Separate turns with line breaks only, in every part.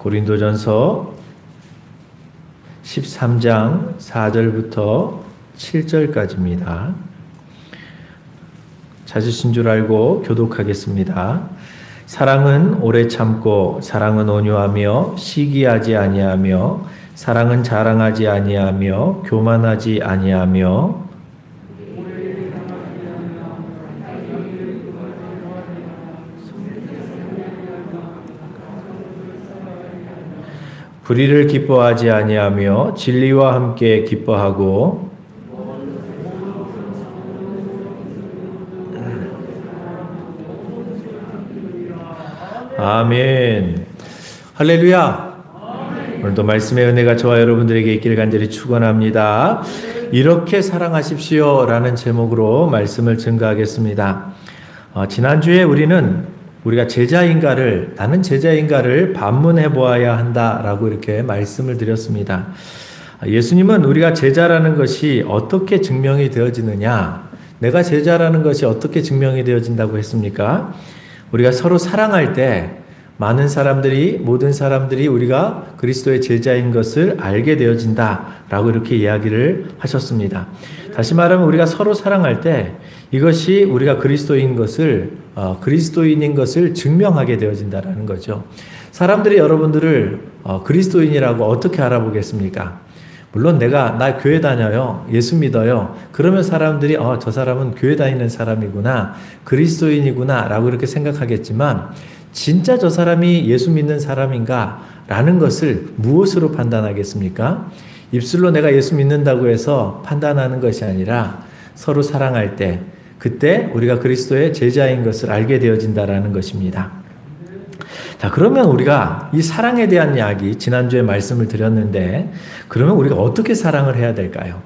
고린도전서 13장 4절부터 7절까지입니다. 찾으신 줄 알고 교독하겠습니다. 사랑은 오래 참고 사랑은 온유하며 시기하지 아니하며 사랑은 자랑하지 아니하며 교만하지 아니하며 불의를 기뻐하지 아니하며 진리와 함께 기뻐하고 아멘. 할렐루야. 오늘도 말씀의 은혜가 저와 여러분들에게 있기를 간절히 축원합니다. 이렇게 사랑하십시오 라는 제목으로 말씀을 증거하겠습니다. 지난주에 우리가 제자인가를, 나는 제자인가를 반문해 보아야 한다라고 이렇게 말씀을 드렸습니다. 예수님은 우리가 제자라는 것이 어떻게 증명이 되어지느냐, 내가 제자라는 것이 어떻게 증명이 되어진다고 했습니까? 우리가 서로 사랑할 때 모든 사람들이 우리가 그리스도의 제자인 것을 알게 되어진다라고 이렇게 이야기를 하셨습니다. 다시 말하면 우리가 서로 사랑할 때 이것이 우리가 그리스도인인 것을 증명하게 되어진다라는 거죠. 사람들이 여러분들을 그리스도인이라고 어떻게 알아보겠습니까? 물론 나 교회 다녀요. 예수 믿어요. 그러면 사람들이 저 사람은 교회 다니는 사람이구나. 그리스도인이구나 라고 이렇게 생각하겠지만 진짜 저 사람이 예수 믿는 사람인가 라는 것을 무엇으로 판단하겠습니까? 입술로 내가 예수 믿는다고 해서 판단하는 것이 아니라 서로 사랑할 때 그때 우리가 그리스도의 제자인 것을 알게 되어진다라는 것입니다. 자, 그러면 우리가 이 사랑에 대한 이야기 지난주에 말씀을 드렸는데 그러면 우리가 어떻게 사랑을 해야 될까요?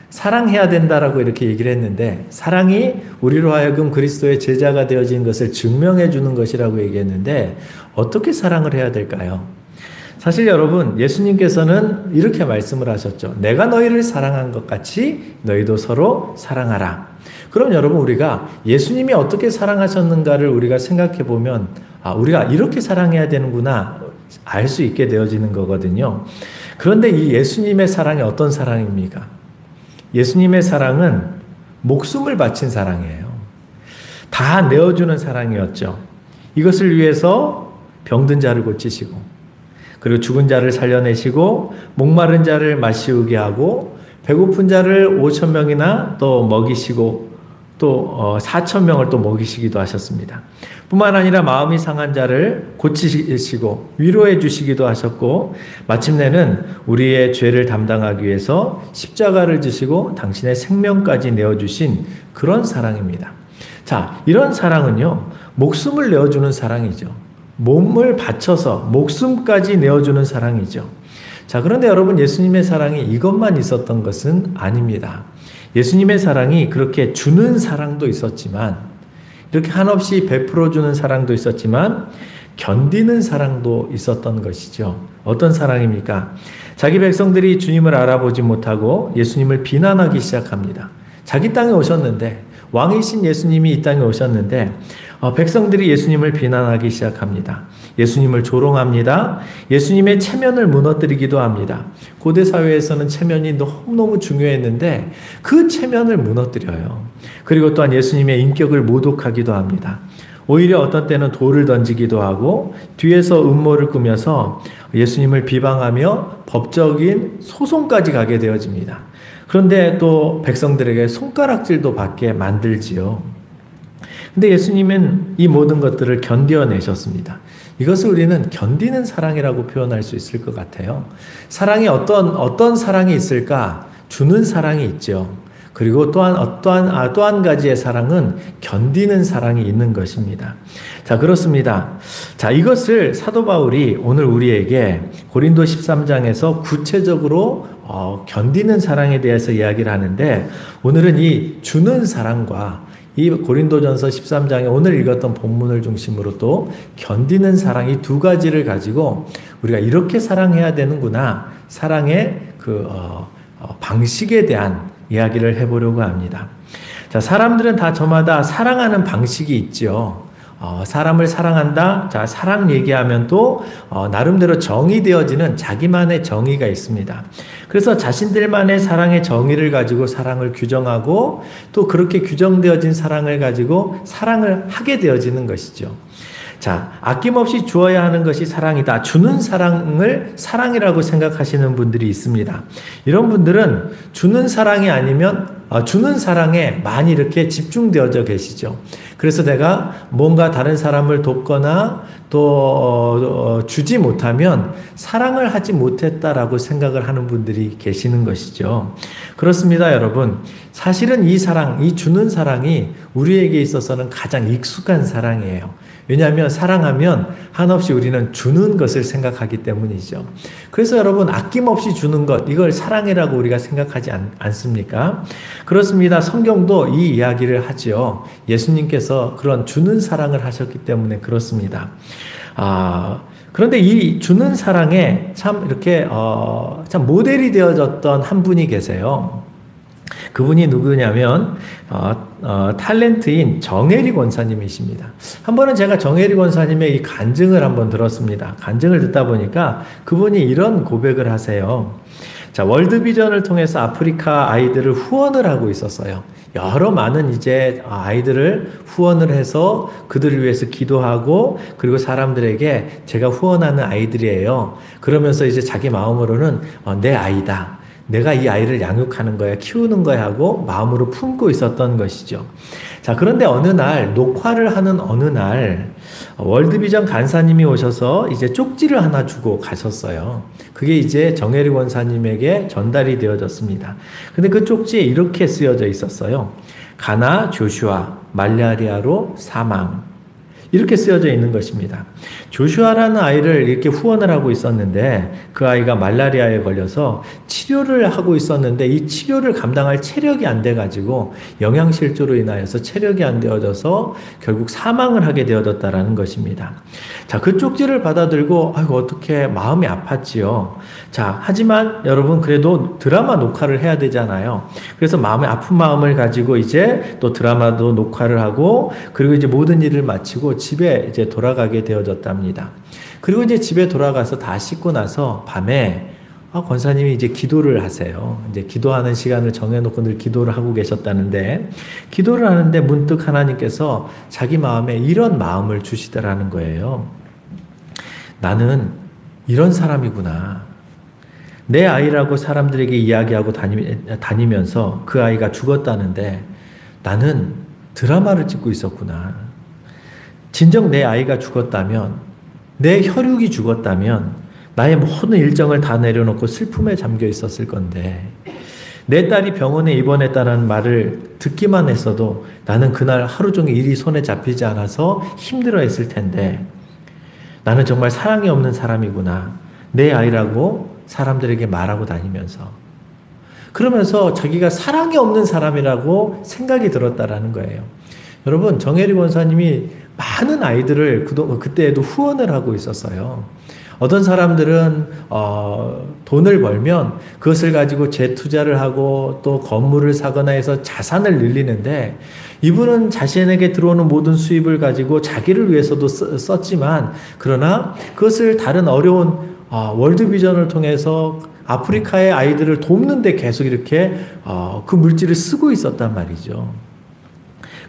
사랑해야 된다라고 이렇게 얘기를 했는데 사랑이 우리로 하여금 그리스도의 제자가 되어진 것을 증명해 주는 것이라고 얘기했는데 어떻게 사랑을 해야 될까요? 사실 여러분, 예수님께서는 이렇게 말씀을 하셨죠. 내가 너희를 사랑한 것 같이 너희도 서로 사랑하라. 그럼 여러분, 우리가 예수님이 어떻게 사랑하셨는가를 우리가 생각해 보면 우리가 이렇게 사랑해야 되는구나 알 수 있게 되어지는 거거든요. 그런데 이 예수님의 사랑이 어떤 사랑입니까? 예수님의 사랑은 목숨을 바친 사랑이에요. 다 내어주는 사랑이었죠. 이것을 위해서 병든 자를 고치시고 그리고 죽은 자를 살려내시고 목마른 자를 마시우게 하고 배고픈 자를 5,000명이나 또 먹이시고 또 4,000명을 또 먹이시기도 하셨습니다. 뿐만 아니라 마음이 상한 자를 고치시고 위로해 주시기도 하셨고 마침내는 우리의 죄를 담당하기 위해서 십자가를 지시고 당신의 생명까지 내어주신 그런 사랑입니다. 자, 이런 사랑은요, 목숨을 내어주는 사랑이죠. 몸을 바쳐서 목숨까지 내어주는 사랑이죠. 자, 그런데 여러분, 예수님의 사랑이 이것만 있었던 것은 아닙니다. 예수님의 사랑이 그렇게 주는 사랑도 있었지만 이렇게 한없이 베풀어주는 사랑도 있었지만 견디는 사랑도 있었던 것이죠. 어떤 사랑입니까? 자기 백성들이 주님을 알아보지 못하고 예수님을 비난하기 시작합니다. 자기 땅에 오셨는데, 왕이신 예수님이 이 땅에 오셨는데 백성들이 예수님을 비난하기 시작합니다. 예수님을 조롱합니다. 예수님의 체면을 무너뜨리기도 합니다. 고대 사회에서는 체면이 너무너무 중요했는데 그 체면을 무너뜨려요. 그리고 또한 예수님의 인격을 모독하기도 합니다. 오히려 어떤 때는 돌을 던지기도 하고 뒤에서 음모를 꾸며서 예수님을 비방하며 법적인 소송까지 가게 되어집니다. 그런데 또 백성들에게 손가락질도 받게 만들지요. 근데 예수님은 이 모든 것들을 견뎌내셨습니다. 이것을 우리는 견디는 사랑이라고 표현할 수 있을 것 같아요. 사랑이 어떤 사랑이 있을까? 주는 사랑이 있죠. 그리고 또 한 가지의 사랑은 견디는 사랑이 있는 것입니다. 자, 그렇습니다. 자, 이것을 사도 바울이 오늘 우리에게 고린도 13장에서 구체적으로 견디는 사랑에 대해서 이야기를 하는데 오늘은 이 주는 사랑과 이 고린도전서 13장에 오늘 읽었던 본문을 중심으로 또 견디는 사랑 이 두 가지를 가지고 우리가 이렇게 사랑해야 되는구나. 사랑의 방식에 대한 이야기를 해보려고 합니다. 자, 사람들은 다 저마다 사랑하는 방식이 있죠. 사람을 사랑한다. 자, 사랑 얘기하면 또 나름대로 정의되어지는 자기만의 정의가 있습니다. 그래서 자신들만의 사랑의 정의를 가지고 사랑을 규정하고 또 그렇게 규정되어진 사랑을 가지고 사랑을 하게 되어지는 것이죠. 자, 아낌없이 주어야 하는 것이 사랑이다. 주는 사랑을 사랑이라고 생각하시는 분들이 있습니다. 이런 분들은 주는 사랑이 아니면 주는 사랑에 많이 이렇게 집중되어져 계시죠. 그래서 내가 뭔가 다른 사람을 돕거나 또 주지 못하면 사랑을 하지 못했다라고 생각을 하는 분들이 계시는 것이죠. 그렇습니다, 여러분. 사실은 이 사랑, 이 주는 사랑이 우리에게 있어서는 가장 익숙한 사랑이에요. 왜냐하면 사랑하면 한없이 우리는 주는 것을 생각하기 때문이죠. 그래서 여러분, 아낌없이 주는 것, 이걸 사랑이라고 우리가 생각하지 않습니까? 그렇습니다. 성경도 이 이야기를 하죠. 예수님께서 그런 주는 사랑을 하셨기 때문에 그렇습니다. 그런데 이 주는 사랑에 참 이렇게 참 모델이 되어졌던 한 분이 계세요. 그분이 누구냐면 탤런트인 정혜리 권사님이십니다. 한 번은 제가 정혜리 권사님의 이 간증을 한번 들었습니다. 간증을 듣다 보니까 그분이 이런 고백을 하세요. 자, 월드비전을 통해서 아프리카 아이들을 후원을 하고 있었어요. 여러 많은 이제 아이들을 후원을 해서 그들을 위해서 기도하고 그리고 사람들에게 제가 후원하는 아이들이에요. 그러면서 이제 자기 마음으로는 내 아이다. 내가 이 아이를 양육하는 거야, 키우는 거야 하고 마음으로 품고 있었던 것이죠. 자, 그런데 어느 날, 녹화를 하는 어느 날, 월드비전 간사님이 오셔서 이제 쪽지를 하나 주고 가셨어요. 그게 이제 정혜리 권사님에게 전달이 되어졌습니다. 근데 그 쪽지에 이렇게 쓰여져 있었어요. 가나 조슈아, 말라리아로 사망. 이렇게 쓰여져 있는 것입니다. 조슈아라는 아이를 이렇게 후원을 하고 있었는데 그 아이가 말라리아에 걸려서 치료를 하고 있었는데 이 치료를 감당할 체력이 안 돼가지고 영양실조로 인하여서 체력이 안 되어져서 결국 사망을 하게 되어졌다라는 것입니다. 자, 그 쪽지를 받아들고 아이고 어떻게 마음이 아팠지요. 자, 하지만 여러분 그래도 드라마 녹화를 해야 되잖아요. 그래서 마음의 아픈 마음을 가지고 이제 또 드라마도 녹화를 하고 그리고 이제 모든 일을 마치고 집에 이제 돌아가게 되어졌답니다. 그리고 이제 집에 돌아가서 다 씻고 나서 밤에 권사님이 이제 기도를 하세요. 이제 기도하는 시간을 정해놓고 늘 기도를 하고 계셨다는데 기도를 하는데 문득 하나님께서 자기 마음에 이런 마음을 주시더라는 거예요. 나는 이런 사람이구나. 내 아이라고 사람들에게 이야기하고 다니면서 그 아이가 죽었다는데 나는 드라마를 찍고 있었구나. 진정 내 아이가 죽었다면, 내 혈육이 죽었다면 나의 모든 일정을 다 내려놓고 슬픔에 잠겨 있었을 건데 내 딸이 병원에 입원했다는 말을 듣기만 했어도 나는 그날 하루 종일 일이 손에 잡히지 않아서 힘들어했을 텐데 나는 정말 사랑이 없는 사람이구나. 내 아이라고 사람들에게 말하고 다니면서 그러면서 자기가 사랑이 없는 사람이라고 생각이 들었다라는 거예요. 여러분, 정혜리 권사님이 많은 아이들을 그때에도 후원을 하고 있었어요. 어떤 사람들은 돈을 벌면 그것을 가지고 재투자를 하고 또 건물을 사거나 해서 자산을 늘리는데 이분은 자신에게 들어오는 모든 수입을 가지고 자기를 위해서도 썼지만 그러나 그것을 다른 어려운 월드비전을 통해서 아프리카의 아이들을 돕는 데 계속 이렇게 그 물질을 쓰고 있었단 말이죠.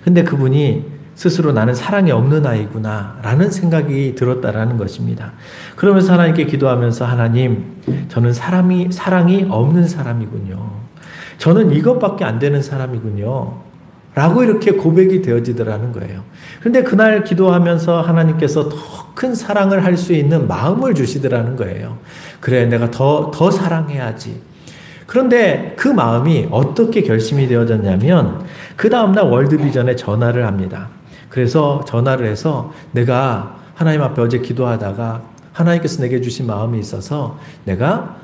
근데 그분이 스스로 나는 사랑이 없는 아이구나 라는 생각이 들었다라는 것입니다. 그러면서 하나님께 기도하면서 하나님, 저는 사랑이 없는 사람이군요. 저는 이것밖에 안 되는 사람이군요. 라고 이렇게 고백이 되어지더라는 거예요. 그런데 그날 기도하면서 하나님께서 더 큰 사랑을 할 수 있는 마음을 주시더라는 거예요. 그래, 내가 더 사랑해야지. 그런데 그 마음이 어떻게 결심이 되어졌냐면 그 다음날 월드비전에 전화를 합니다. 그래서 전화를 해서 내가 하나님 앞에 어제 기도하다가 하나님께서 내게 주신 마음이 있어서 내가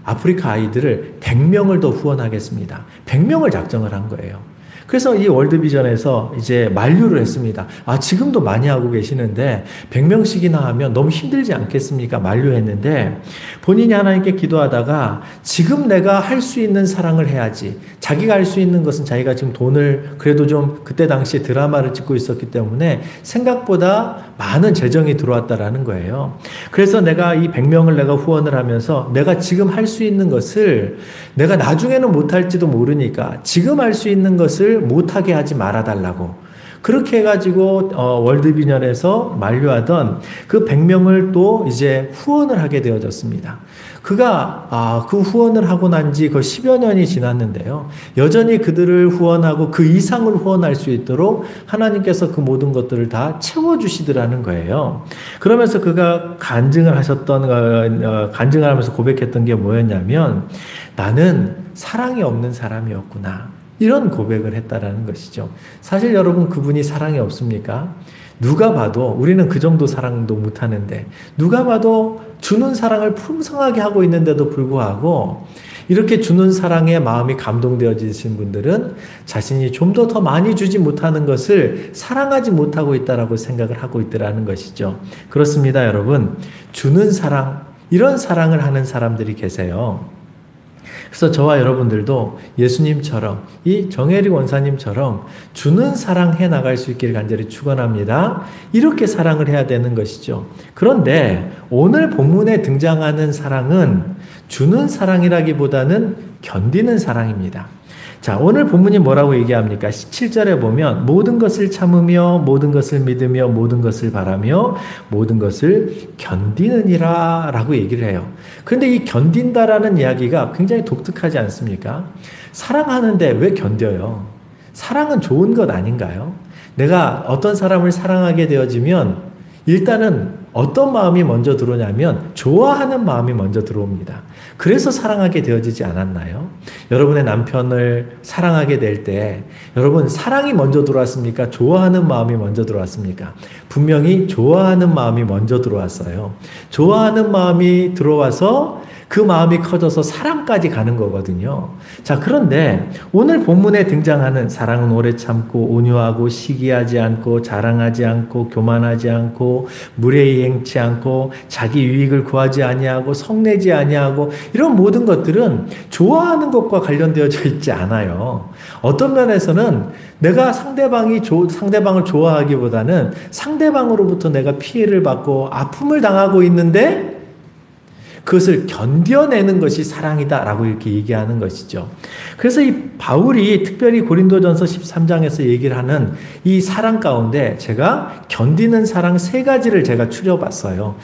아프리카 아이들을 100명을 더 후원하겠습니다. 100명을 작정을 한 거예요. 그래서 이 월드비전에서 이제 만류를 했습니다. 아, 지금도 많이 하고 계시는데 100명씩이나 하면 너무 힘들지 않겠습니까? 만류했는데 본인이 하나님께 기도하다가 지금 내가 할 수 있는 사랑을 해야지. 자기가 할 수 있는 것은 자기가 지금 돈을 그래도 좀 그때 당시에 드라마를 찍고 있었기 때문에 생각보다 많은 재정이 들어왔다라는 거예요. 그래서 내가 이 100명을 내가 후원을 하면서 내가 지금 할 수 있는 것을 내가 나중에는 못할지도 모르니까 지금 할 수 있는 것을 못하게 하지 말아달라고. 그렇게 해가지고 월드비전에서 만류하던 그 100명을 또 이제 후원을 하게 되어졌습니다. 그가 그 후원을 하고 난 지 그 10여 년이 지났는데요. 여전히 그들을 후원하고 그 이상을 후원할 수 있도록 하나님께서 그 모든 것들을 다 채워주시더라는 거예요. 그러면서 그가 간증을 하면서 고백했던 게 뭐였냐면 나는 사랑이 없는 사람이었구나. 이런 고백을 했다라는 것이죠. 사실 여러분 그분이 사랑이 없습니까? 누가 봐도 우리는 그 정도 사랑도 못하는데 누가 봐도 주는 사랑을 풍성하게 하고 있는데도 불구하고 이렇게 주는 사랑에 마음이 감동되어지신 분들은 자신이 좀 더 많이 주지 못하는 것을 사랑하지 못하고 있다라고 생각을 하고 있더라는 것이죠. 그렇습니다, 여러분. 주는 사랑, 이런 사랑을 하는 사람들이 계세요. 그래서 저와 여러분들도 예수님처럼 이 정혜리 원사님처럼 주는 사랑 해 나갈 수 있기를 간절히 축원합니다. 이렇게 사랑을 해야 되는 것이죠. 그런데 오늘 본문에 등장하는 사랑은 주는 사랑이라기보다는 견디는 사랑입니다. 자, 오늘 본문이 뭐라고 얘기합니까? 17절에 보면 모든 것을 참으며 모든 것을 믿으며 모든 것을 바라며 모든 것을 견디느니라 라고 얘기를 해요. 그런데 이 견딘다라는 이야기가 굉장히 독특하지 않습니까? 사랑하는데 왜 견뎌요? 사랑은 좋은 것 아닌가요? 내가 어떤 사람을 사랑하게 되어지면 일단은 어떤 마음이 먼저 들어오냐면 좋아하는 마음이 먼저 들어옵니다. 그래서 사랑하게 되어지지 않았나요? 여러분의 남편을 사랑하게 될 때 여러분 사랑이 먼저 들어왔습니까? 좋아하는 마음이 먼저 들어왔습니까? 분명히 좋아하는 마음이 먼저 들어왔어요. 좋아하는 마음이 들어와서 그 마음이 커져서 사랑까지 가는 거거든요. 자, 그런데 오늘 본문에 등장하는 사랑은 오래 참고 온유하고 시기하지 않고 자랑하지 않고 교만하지 않고 무례히 행치 않고 자기 유익을 구하지 아니하고 성내지 아니하고 이런 모든 것들은 좋아하는 것과 관련되어져 있지 않아요. 어떤 면에서는 내가 상대방을 좋아하기보다는 상대방으로부터 내가 피해를 받고 아픔을 당하고 있는데 그것을 견뎌내는 것이 사랑이다라고 이렇게 얘기하는 것이죠. 그래서 이 바울이 특별히 고린도전서 13장에서 얘기를 하는 이 사랑 가운데 제가 견디는 사랑 3가지를 제가 추려봤어요.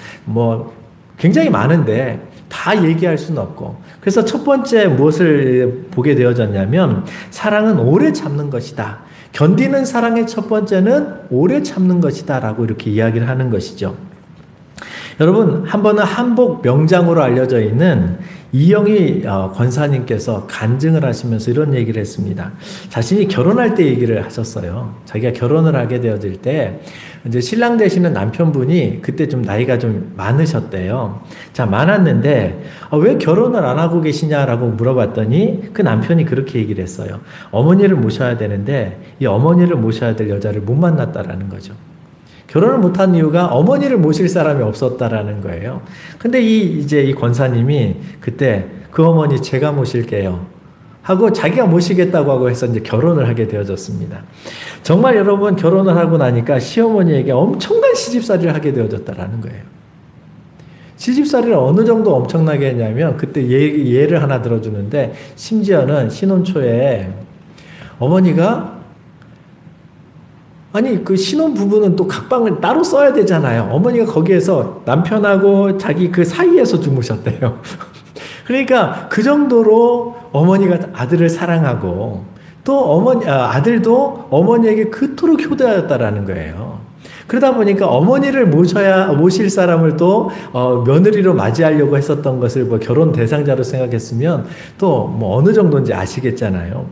굉장히 많은데 다 얘기할 수는 없고. 그래서 첫 번째 무엇을 보게 되어졌냐면 사랑은 오래 참는 것이다. 견디는 사랑의 첫 번째는 오래 참는 것이다 라고 이렇게 이야기를 하는 것이죠. 여러분, 한 번은 한복 명장으로 알려져 있는 이영희 권사님께서 간증을 하시면서 이런 얘기를 했습니다. 자신이 결혼할 때 얘기를 하셨어요. 자기가 결혼을 하게 되어질 때 이제 신랑 되시는 남편분이 그때 좀 나이가 좀 많으셨대요. 자, 많았는데 왜 결혼을 안 하고 계시냐라고 물어봤더니 그 남편이 그렇게 얘기를 했어요. 어머니를 모셔야 되는데 이 어머니를 모셔야 될 여자를 못 만났다라는 거죠. 결혼을 못한 이유가 어머니를 모실 사람이 없었다라는 거예요. 근데 이 권사님이 그때 그 어머니 제가 모실게요 하고 자기가 모시겠다고 하고 해서 이제 결혼을 하게 되어졌습니다. 정말 여러분 결혼을 하고 나니까 시어머니에게 엄청난 시집살이를 하게 되어졌다라는 거예요. 시집살이를 어느 정도 엄청나게 했냐면 그때 예를 하나 들어주는데 심지어는 신혼 초에 어머니가 그 신혼 부부는 또 각방을 따로 써야 되잖아요. 어머니가 거기에서 남편하고 자기 그 사이에서 주무셨대요. 그러니까 그 정도로 어머니가 아들을 사랑하고 또 아들도 어머니에게 그토록 효도하였다라는 거예요. 그러다 보니까 어머니를 모실 사람을 또 며느리로 맞이하려고 했었던 것을 결혼 대상자로 생각했으면 또 어느 정도인지 아시겠잖아요.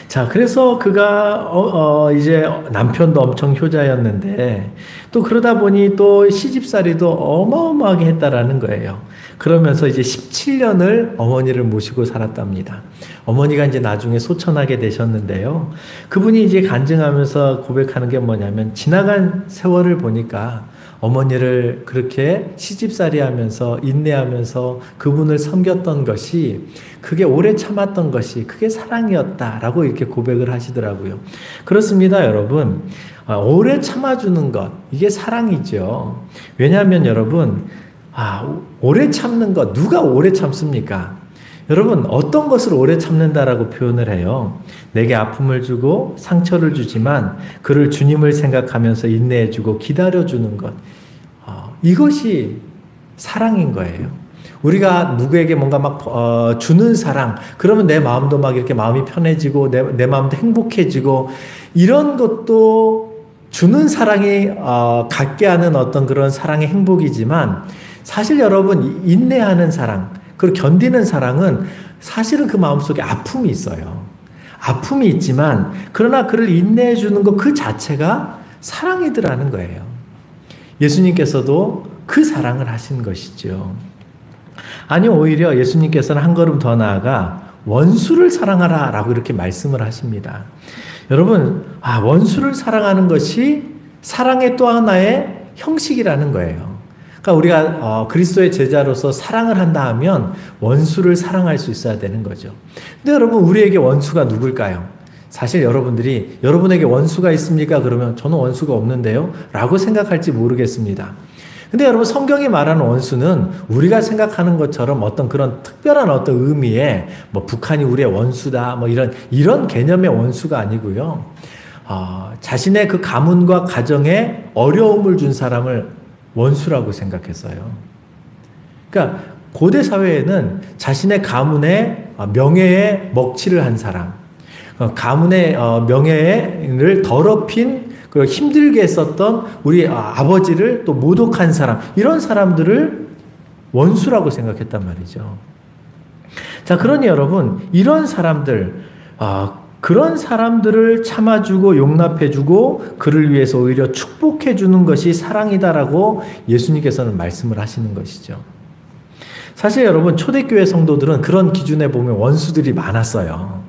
자, 그래서 그가 이제 남편도 엄청 효자였는데 또 그러다 보니 또 시집살이도 어마어마하게 했다라는 거예요. 그러면서 이제 17년을 어머니를 모시고 살았답니다. 어머니가 이제 나중에 소천하게 되셨는데요. 그분이 이제 간증하면서 고백하는 게 뭐냐면 지나간 세월을 보니까 어머니를 그렇게 시집살이 하면서 인내하면서 그분을 섬겼던 것이 그게 오래 참았던 것이 그게 사랑이었다라고 이렇게 고백을 하시더라고요. 그렇습니다, 여러분. 오래 참아주는 것, 이게 사랑이죠. 왜냐하면 여러분, 오래 참는 것, 누가 오래 참습니까? 여러분, 어떤 것을 오래 참는다라고 표현을 해요? 내게 아픔을 주고 상처를 주지만 그를 주님을 생각하면서 인내해주고 기다려주는 것. 이것이 사랑인 거예요. 우리가 누구에게 뭔가 막 주는 사랑, 그러면 내 마음도 막 이렇게 마음이 편해지고 내 마음도 행복해지고 이런 것도 주는 사랑이 갖게 하는 어떤 그런 사랑의 행복이지만 사실 여러분 인내하는 사랑, 그리고 견디는 사랑은 사실은 그 마음속에 아픔이 있어요. 아픔이 있지만 그러나 그를 인내해 주는 것 그 자체가 사랑이더라는 거예요. 예수님께서도 그 사랑을 하신 것이죠. 아니 오히려 예수님께서는 한 걸음 더 나아가 원수를 사랑하라 라고 이렇게 말씀을 하십니다. 여러분 원수를 사랑하는 것이 사랑의 또 하나의 형식이라는 거예요. 그러니까 우리가 그리스도의 제자로서 사랑을 한다 하면 원수를 사랑할 수 있어야 되는 거죠. 근데 여러분 우리에게 원수가 누굴까요? 사실 여러분들이 여러분에게 원수가 있습니까? 그러면 저는 원수가 없는데요? 라고 생각할지 모르겠습니다. 근데 여러분 성경이 말하는 원수는 우리가 생각하는 것처럼 어떤 그런 특별한 어떤 의미의 뭐 북한이 우리의 원수다 뭐 이런 개념의 원수가 아니고요. 자신의 그 가문과 가정에 어려움을 준 사람을 원수라고 생각했어요. 그러니까 고대 사회에는 자신의 가문의 명예에 먹칠을 한 사람, 가문의 명예를 더럽힌 그리고 힘들게 했었던 우리 아버지를 또 모독한 사람, 이런 사람들을 원수라고 생각했단 말이죠. 자, 그러니 여러분 이런 사람들, 그런 사람들을 참아주고 용납해주고 그를 위해서 오히려 축복해주는 것이 사랑이다라고 예수님께서는 말씀을 하시는 것이죠. 사실 여러분 초대교회 성도들은 그런 기준에 보면 원수들이 많았어요.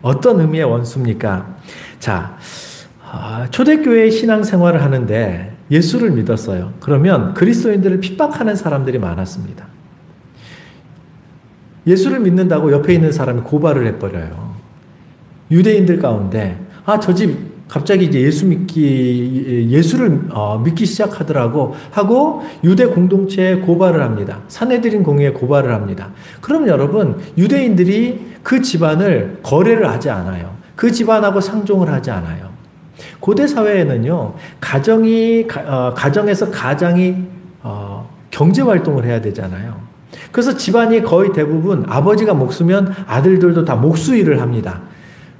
어떤 의미의 원수입니까? 자, 초대교회 신앙생활을 하는데 예수를 믿었어요. 그러면 그리스도인들을 핍박하는 사람들이 많았습니다. 예수를 믿는다고 옆에 있는 사람이 고발을 해버려요. 유대인들 가운데 저 집 갑자기 이제 예수를 믿기 시작하더라고 하고 유대 공동체에 고발을 합니다. 산헤드린 공회에 고발을 합니다. 그럼 여러분 유대인들이 그 집안을 거래를 하지 않아요. 그 집안하고 상종을 하지 않아요. 고대 사회에는요 가정에서 가장이 경제 활동을 해야 되잖아요. 그래서 집안이 거의 대부분 아버지가 목수면 아들들도 다 목수 일을 합니다.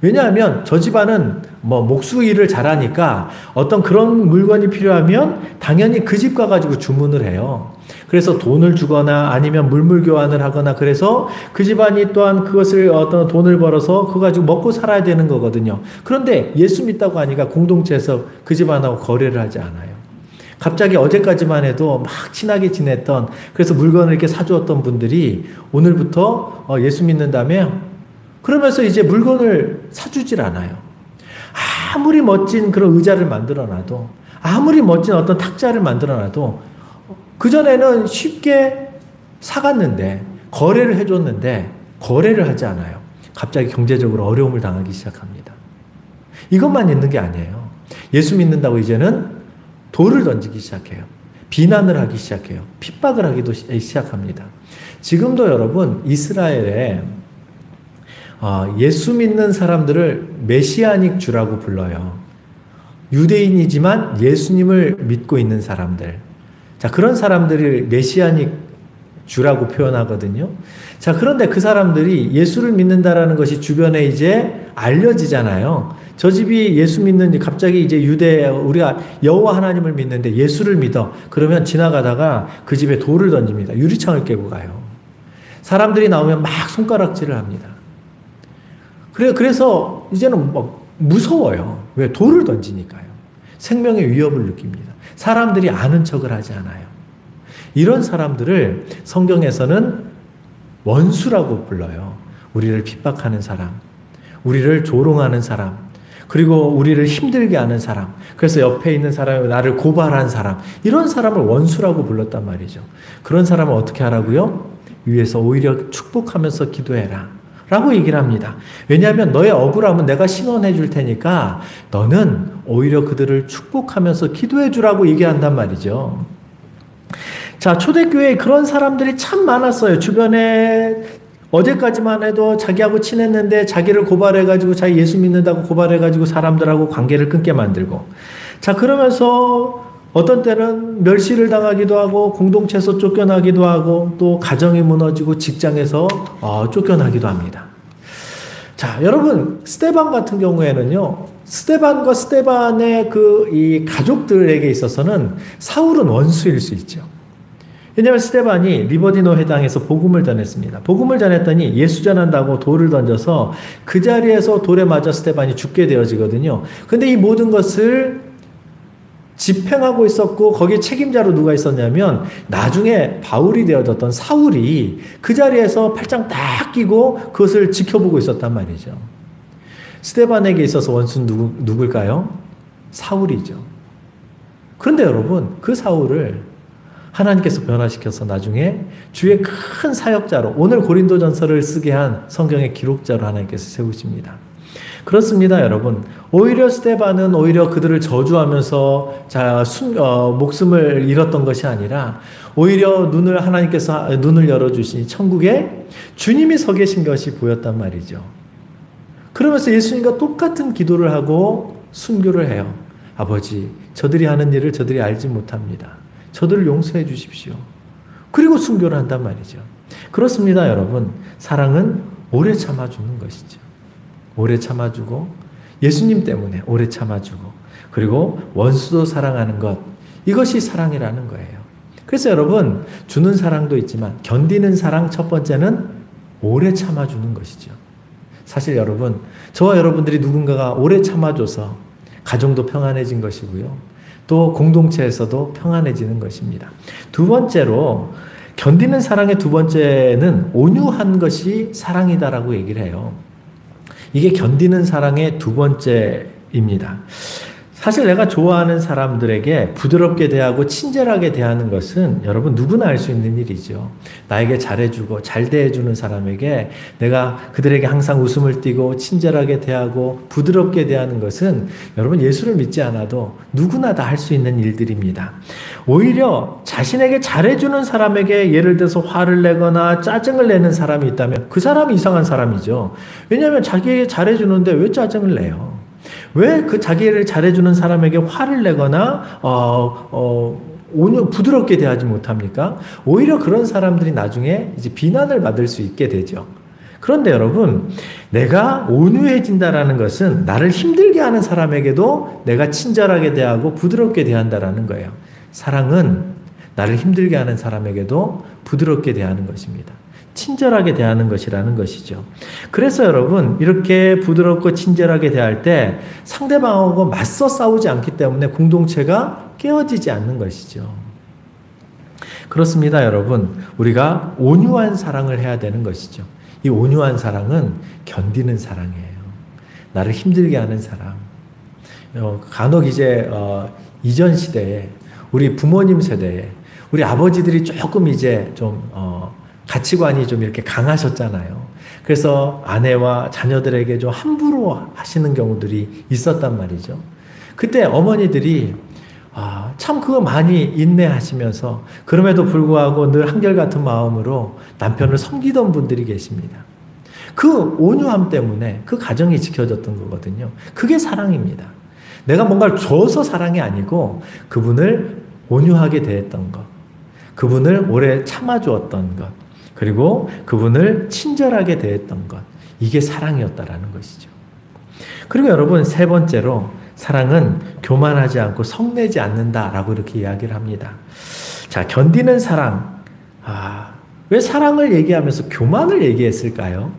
왜냐하면 저 집안은 목수 일을 잘하니까 어떤 그런 물건이 필요하면 당연히 그 집 가가지고 주문을 해요. 그래서 돈을 주거나 아니면 물물 교환을 하거나 그래서 그 집안이 또한 그것을 어떤 돈을 벌어서 그거 가지고 먹고 살아야 되는 거거든요. 그런데 예수 믿다고 하니까 공동체에서 그 집안하고 거래를 하지 않아요. 갑자기 어제까지만 해도 막 친하게 지냈던 그래서 물건을 이렇게 사주었던 분들이 오늘부터 예수 믿는다며 그러면서 이제 물건을 사주질 않아요. 아무리 멋진 그런 의자를 만들어놔도 아무리 멋진 어떤 탁자를 만들어놔도 그전에는 쉽게 사갔는데 거래를 해줬는데 거래를 하지 않아요. 갑자기 경제적으로 어려움을 당하기 시작합니다. 이것만 있는 게 아니에요. 예수 믿는다고 이제는 돌을 던지기 시작해요. 비난을 하기 시작해요. 핍박을 하기도 시작합니다. 지금도 여러분 이스라엘에 예수 믿는 사람들을 메시아닉 주라고 불러요. 유대인이지만 예수님을 믿고 있는 사람들. 자, 그런 사람들을 메시아닉 주라고 표현하거든요. 자, 그런데 그 사람들이 예수를 믿는다라는 것이 주변에 이제 알려지잖아요. 저 집이 예수 믿는, 갑자기 이제 우리가 여호와 하나님을 믿는데 예수를 믿어. 그러면 지나가다가 그 집에 돌을 던집니다. 유리창을 깨고 가요. 사람들이 나오면 막 손가락질을 합니다. 그래서 이제는 막 무서워요. 왜? 돌을 던지니까요. 생명의 위협을 느낍니다. 사람들이 아는 척을 하지 않아요. 이런 사람들을 성경에서는 원수라고 불러요. 우리를 핍박하는 사람, 우리를 조롱하는 사람, 그리고 우리를 힘들게 하는 사람, 그래서 옆에 있는 사람이 나를 고발한 사람, 이런 사람을 원수라고 불렀단 말이죠. 그런 사람을 어떻게 하라고요? 위에서 오히려 축복하면서 기도해라 라고 얘기를 합니다. 왜냐하면 너의 억울함은 내가 신원해 줄 테니까 너는 오히려 그들을 축복하면서 기도해 주라고 얘기한단 말이죠. 자, 초대교회에 그런 사람들이 참 많았어요. 주변에 어제까지만 해도 자기하고 친했는데 자기를 고발해가지고 자기 예수 믿는다고 고발해가지고 사람들하고 관계를 끊게 만들고, 자, 그러면서 어떤 때는 멸시를 당하기도 하고 공동체에서 쫓겨나기도 하고 또 가정이 무너지고 직장에서 쫓겨나기도 합니다. 자, 여러분, 스데반 같은 경우에는요, 스데반과 스데반의 이 가족들에게 있어서는 사울은 원수일 수 있죠. 왜냐하면 스데반이 리버디노 회당에서 복음을 전했습니다. 복음을 전했더니 예수 전한다고 돌을 던져서 그 자리에서 돌에 맞아 스데반이 죽게 되어지거든요. 근데 이 모든 것을 집행하고 있었고 거기에 책임자로 누가 있었냐면 나중에 바울이 되어졌던 사울이 그 자리에서 팔짱 딱 끼고 그것을 지켜보고 있었단 말이죠. 스데반에게 있어서 원수는 누굴까요? 사울이죠. 그런데 여러분, 그 사울을 하나님께서 변화시켜서 나중에 주의 큰 사역자로, 오늘 고린도전서를 쓰게 한 성경의 기록자로 하나님께서 세우십니다. 그렇습니다, 여러분. 오히려 스데반은 오히려 그들을 저주하면서 목숨을 잃었던 것이 아니라 오히려 하나님께서 눈을 열어주시니 천국에 주님이 서 계신 것이 보였단 말이죠. 그러면서 예수님과 똑같은 기도를 하고 순교를 해요. 아버지, 저들이 하는 일을 저들이 알지 못합니다. 저들을 용서해 주십시오. 그리고 순교를 한단 말이죠. 그렇습니다, 여러분. 사랑은 오래 참아주는 것이죠. 오래 참아주고 예수님 때문에 오래 참아주고 그리고 원수도 사랑하는 것, 이것이 사랑이라는 거예요. 그래서 여러분, 주는 사랑도 있지만 견디는 사랑 첫 번째는 오래 참아주는 것이죠. 사실 여러분, 저와 여러분들이 누군가가 오래 참아줘서 가정도 평안해진 것이고요. 또 공동체에서도 평안해지는 것입니다. 두 번째로, 견디는 사랑의 두 번째는 온유한 것이 사랑이다라고 얘기를 해요. 이게 견디는 사랑의 두 번째입니다. 사실 내가 좋아하는 사람들에게 부드럽게 대하고 친절하게 대하는 것은 여러분 누구나 알 수 있는 일이죠. 나에게 잘해주고 잘 대해주는 사람에게 내가 그들에게 항상 웃음을 띠고 친절하게 대하고 부드럽게 대하는 것은 여러분 예수를 믿지 않아도 누구나 다 할 수 있는 일들입니다. 오히려 자신에게 잘해주는 사람에게 예를 들어서 화를 내거나 짜증을 내는 사람이 있다면 그 사람이 이상한 사람이죠. 왜냐하면 자기에게 잘해주는데 왜 짜증을 내요? 왜 그 자기를 잘해주는 사람에게 화를 내거나 부드럽게 대하지 못합니까? 오히려 그런 사람들이 나중에 이제 비난을 받을 수 있게 되죠. 그런데 여러분, 내가 온유해진다라는 것은 나를 힘들게 하는 사람에게도 내가 친절하게 대하고 부드럽게 대한다라는 거예요. 사랑은 나를 힘들게 하는 사람에게도 부드럽게 대하는 것입니다. 친절하게 대하는 것이라는 것이죠. 그래서 여러분, 이렇게 부드럽고 친절하게 대할 때 상대방하고 맞서 싸우지 않기 때문에 공동체가 깨어지지 않는 것이죠. 그렇습니다, 여러분. 우리가 온유한 사랑을 해야 되는 것이죠. 이 온유한 사랑은 견디는 사랑이에요. 나를 힘들게 하는 사랑. 간혹 이제 이전 시대에 우리 부모님 세대에 우리 아버지들이 조금 이제 좀 가치관이 좀 이렇게 강하셨잖아요. 그래서 아내와 자녀들에게 좀 함부로 하시는 경우들이 있었단 말이죠. 그때 어머니들이 참 그거 많이 인내하시면서 그럼에도 불구하고 늘 한결같은 마음으로 남편을 섬기던 분들이 계십니다. 그 온유함 때문에 그 가정이 지켜졌던 거거든요. 그게 사랑입니다. 내가 뭔가를 줘서 사랑이 아니고 그분을 온유하게 대했던 것, 그분을 오래 참아주었던 것, 그리고 그분을 친절하게 대했던 것, 이게 사랑이었다라는 것이죠. 그리고 여러분, 세 번째로 사랑은 교만하지 않고 성내지 않는다라고 이렇게 이야기를 합니다. 자, 견디는 사랑. 왜 사랑을 얘기하면서 교만을 얘기했을까요?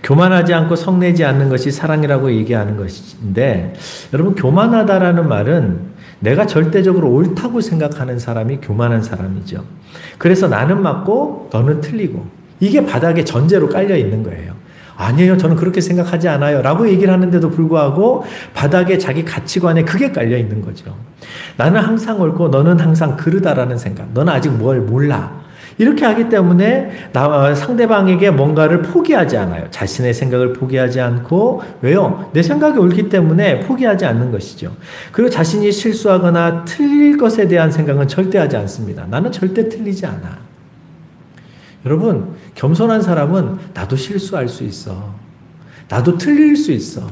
교만하지 않고 성내지 않는 것이 사랑이라고 얘기하는 것인데, 여러분, 교만하다라는 말은 내가 절대적으로 옳다고 생각하는 사람이 교만한 사람이죠. 그래서 나는 맞고 너는 틀리고, 이게 바닥에 전제로 깔려 있는 거예요. 아니에요, 저는 그렇게 생각하지 않아요 라고 얘기를 하는데도 불구하고 바닥에 자기 가치관에 그게 깔려 있는 거죠. 나는 항상 옳고 너는 항상 그르다라는 생각, 너는 아직 뭘 몰라, 이렇게 하기 때문에 상대방에게 뭔가를 포기하지 않아요. 자신의 생각을 포기하지 않고, 왜요? 내 생각이 옳기 때문에 포기하지 않는 것이죠. 그리고 자신이 실수하거나 틀릴 것에 대한 생각은 절대 하지 않습니다. 나는 절대 틀리지 않아. 여러분, 겸손한 사람은 나도 실수할 수 있어, 나도 틀릴 수 있어,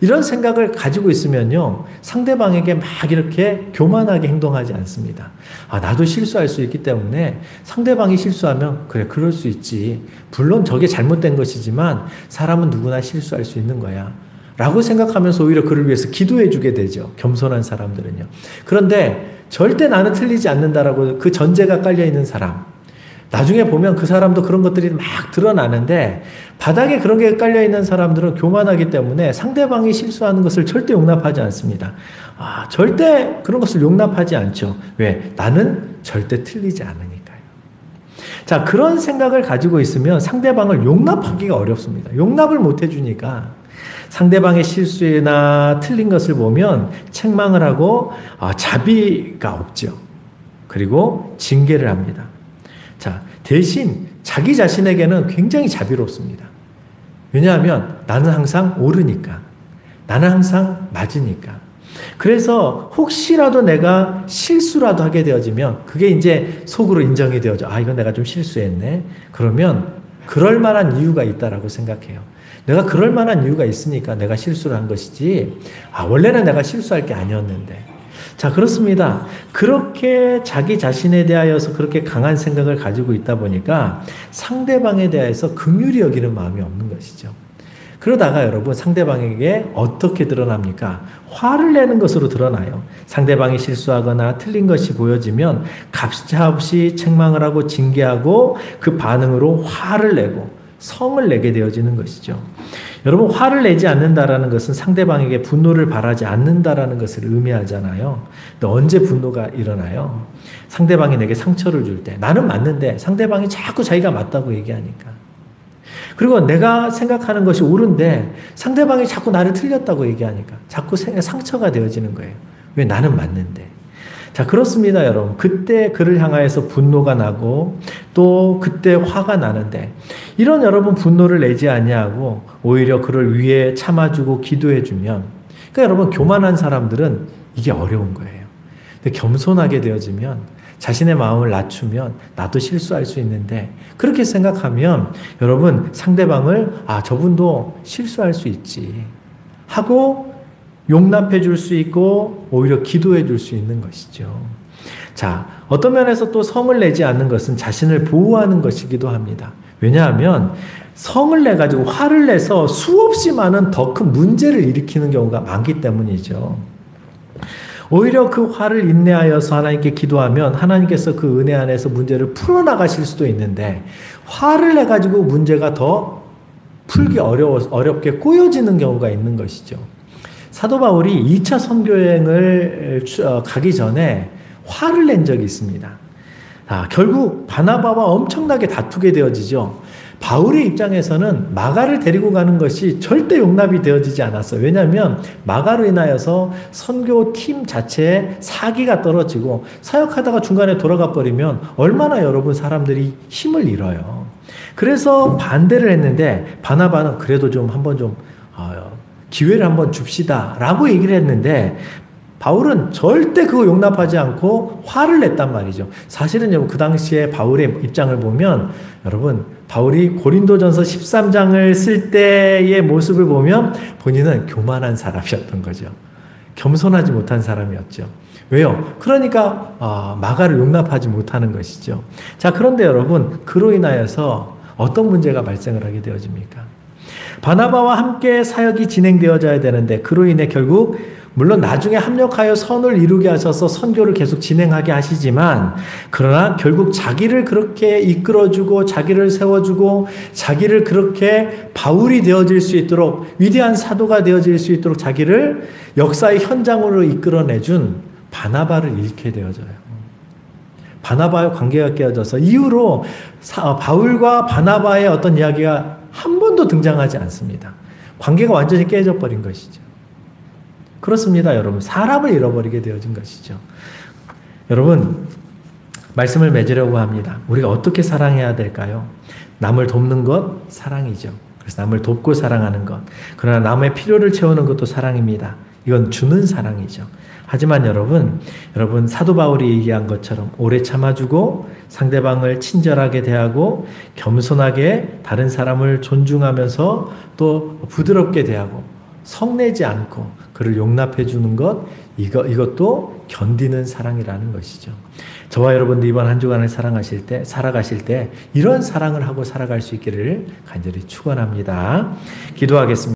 이런 생각을 가지고 있으면요, 상대방에게 막 이렇게 교만하게 행동하지 않습니다. 나도 실수할 수 있기 때문에 상대방이 실수하면 그래, 그럴 수 있지, 물론 저게 잘못된 것이지만 사람은 누구나 실수할 수 있는 거야 라고 생각하면서 오히려 그를 위해서 기도해 주게 되죠, 겸손한 사람들은요. 그런데 절대 나는 틀리지 않는다라고 그 전제가 깔려 있는 사람, 나중에 보면 그 사람도 그런 것들이 막 드러나는데, 바닥에 그런 게 깔려있는 사람들은 교만하기 때문에 상대방이 실수하는 것을 절대 용납하지 않습니다. 절대 그런 것을 용납하지 않죠. 왜? 나는 절대 틀리지 않으니까요. 자, 그런 생각을 가지고 있으면 상대방을 용납하기가 어렵습니다. 용납을 못 해주니까 상대방의 실수나 틀린 것을 보면 책망을 하고 자비가 없죠. 그리고 징계를 합니다. 자, 대신 자기 자신에게는 굉장히 자비롭습니다. 왜냐하면 나는 항상 옳으니까, 나는 항상 맞으니까. 그래서 혹시라도 내가 실수라도 하게 되어지면 그게 이제 속으로 인정이 되어져. 이건 내가 좀 실수했네. 그러면 그럴 만한 이유가 있다라고 생각해요. 내가 그럴 만한 이유가 있으니까 내가 실수를 한 것이지, 원래는 내가 실수할 게 아니었는데. 자, 그렇습니다. 그렇게 자기 자신에 대하여서 그렇게 강한 생각을 가지고 있다 보니까 상대방에 대해서 긍휼히 여기는 마음이 없는 것이죠. 그러다가 여러분, 상대방에게 어떻게 드러납니까? 화를 내는 것으로 드러나요. 상대방이 실수하거나 틀린 것이 보여지면 가차없이 책망을 하고 징계하고 그 반응으로 화를 내고 성을 내게 되어지는 것이죠. 여러분, 화를 내지 않는다라는 것은 상대방에게 분노를 바라지 않는다라는 것을 의미하잖아요. 근데 언제 분노가 일어나요? 상대방이 내게 상처를 줄 때, 나는 맞는데 상대방이 자꾸 자기가 맞다고 얘기하니까. 그리고 내가 생각하는 것이 옳은데 상대방이 자꾸 나를 틀렸다고 얘기하니까 자꾸 상처가 되어지는 거예요. 왜? 나는 맞는데. 자, 그렇습니다, 여러분. 그때 그를 향하여서 분노가 나고 또 그때 화가 나는데, 이런 여러분 분노를 내지 아니하고 오히려 그를 위해 참아주고 기도해주면, 그러니까 여러분, 교만한 사람들은 이게 어려운 거예요. 근데 겸손하게 되어지면, 자신의 마음을 낮추면 나도 실수할 수 있는데, 그렇게 생각하면 여러분, 상대방을 저분도 실수할 수 있지 하고 용납해 줄 수 있고 오히려 기도해 줄 수 있는 것이죠. 자, 어떤 면에서 또 성을 내지 않는 것은 자신을 보호하는 것이기도 합니다. 왜냐하면 성을 내가지고 화를 내서 수없이 많은 더 큰 문제를 일으키는 경우가 많기 때문이죠. 오히려 그 화를 인내하여서 하나님께 기도하면 하나님께서 그 은혜 안에서 문제를 풀어나가실 수도 있는데, 화를 내가지고 문제가 더 풀기 어렵게 꼬여지는 경우가 있는 것이죠. 사도 바울이 2차 선교여행을 가기 전에 화를 낸 적이 있습니다. 결국 바나바와 엄청나게 다투게 되어지죠. 바울의 입장에서는 마가를 데리고 가는 것이 절대 용납이 되어지지 않았어요. 왜냐하면 마가로 인하여서 선교팀 자체에 사기가 떨어지고 사역하다가 중간에 돌아가 버리면 얼마나 여러분 사람들이 힘을 잃어요. 그래서 반대를 했는데, 바나바는 그래도 좀 한번 좀 기회를 한번 줍시다 라고 얘기를 했는데, 바울은 절대 그거 용납하지 않고 화를 냈단 말이죠. 사실은 여러분, 그 당시에 바울의 입장을 보면, 여러분, 바울이 고린도전서 13장을 쓸 때의 모습을 보면 본인은 교만한 사람이었던 거죠. 겸손하지 못한 사람이었죠. 왜요? 그러니까 마가를 용납하지 못하는 것이죠. 자, 그런데 여러분, 그로 인하여서 어떤 문제가 발생을 하게 되어집니까? 바나바와 함께 사역이 진행되어져야 되는데, 그로 인해 결국 물론 나중에 합력하여 선을 이루게 하셔서 선교를 계속 진행하게 하시지만 그러나 결국 자기를 그렇게 이끌어주고 자기를 세워주고 자기를 그렇게 바울이 되어질 수 있도록 위대한 사도가 되어질 수 있도록 자기를 역사의 현장으로 이끌어내준 바나바를 잃게 되어져요. 바나바와 관계가 깨어져서 이후로 바울과 바나바의 어떤 이야기가 한 번도 등장하지 않습니다. 관계가 완전히 깨져 버린 것이죠. 그렇습니다, 여러분. 사람을 잃어버리게 되어진 것이죠. 여러분, 말씀을 맺으려고 합니다. 우리가 어떻게 사랑해야 될까요? 남을 돕는 것, 사랑이죠. 그래서 남을 돕고 사랑하는 것. 그러나 남의 필요를 채우는 것도 사랑입니다. 이건 주는 사랑이죠. 하지만 여러분 사도 바울이 얘기한 것처럼 오래 참아주고 상대방을 친절하게 대하고 겸손하게 다른 사람을 존중하면서 또 부드럽게 대하고 성내지 않고 그를 용납해 주는 것, 이것도 견디는 사랑이라는 것이죠. 저와 여러분도 이번 한 주간을 살아가실 때 이런 사랑을 하고 살아갈 수 있기를 간절히 축원합니다. 기도하겠습니다.